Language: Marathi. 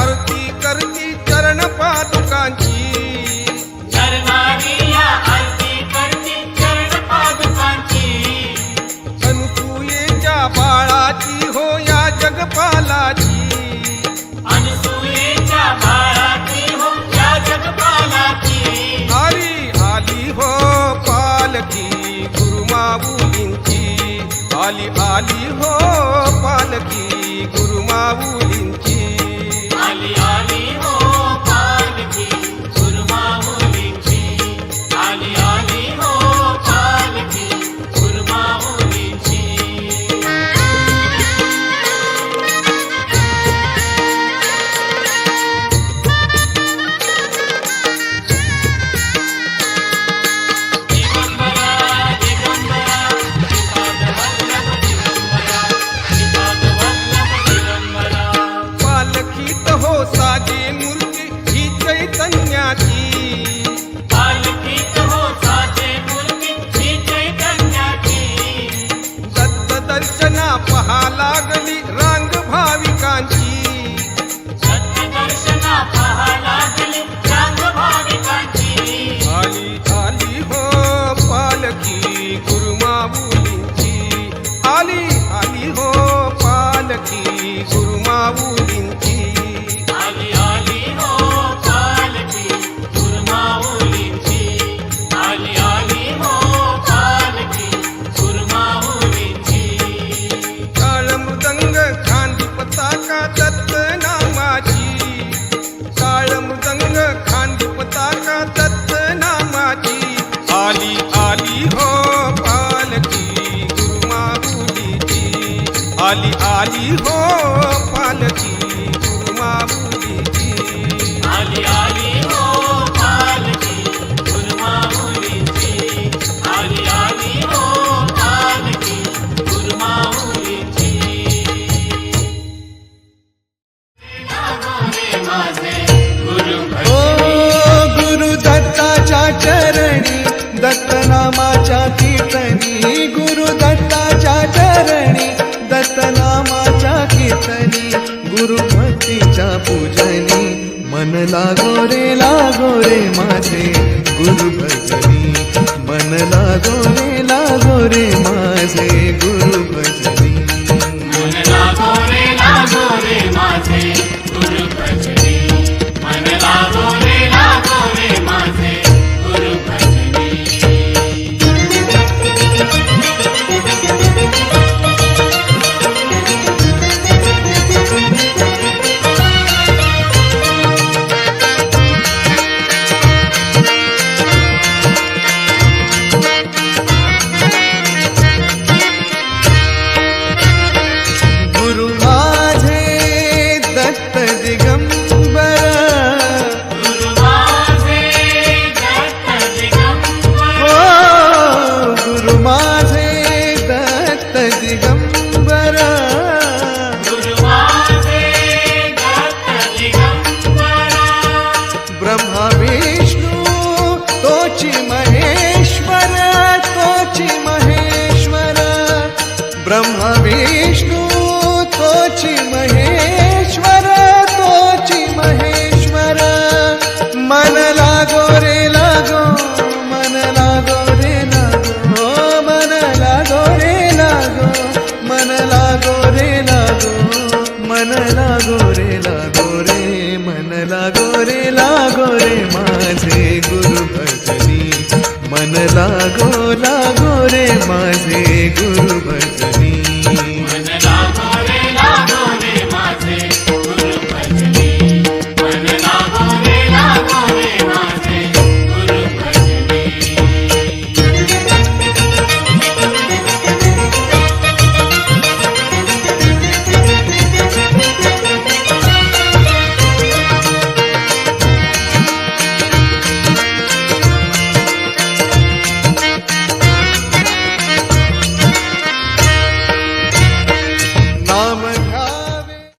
आरती करती चरण पादुकांची अनसूयेच्या बाळाची हो या जगपालाची आली आली हो पालकी गुरुमाऊलींची आली आली हो पालकी गुरुमाऊलींची पालखीत हो साजे मूर्ती ही चैतन्याची दत्त दर्शना पहा लागली रांग भाविकांची आली आली हो पालकी गुरुमाऊलींची आली आली हो पालकी गुरुमाऊलींची टाळ मृदंग खांदी पताका दत्त नामाची टाळ मृदंग खांदी पताका दत्त नामाची आली आली हो पालकी गुरुमाऊलीची आली आली हो पालकी गुरुमाऊलीची ओ गुरु दत्ताच्या चरणी दत्तनामाच्या कीर्तनी गुरु दत्ताच्या चरणी दत्तनामाच्या कीर्तनी गुरु भक्तीच्या पूजनी मन लागो रे माझे गुरु भजनी मन लागो रे माझे गुरु भजनी ब्रह्मा विष्णु तोची महेश्वर ब्रह्मा विष्णु तोची महेश्वर मन लागो रे मन लागो रे मन लागो रे मन लागो रे मन लागो रे मन लागो रे माझे गुरु भजनी मन लागो रे माझे गुरु भजनी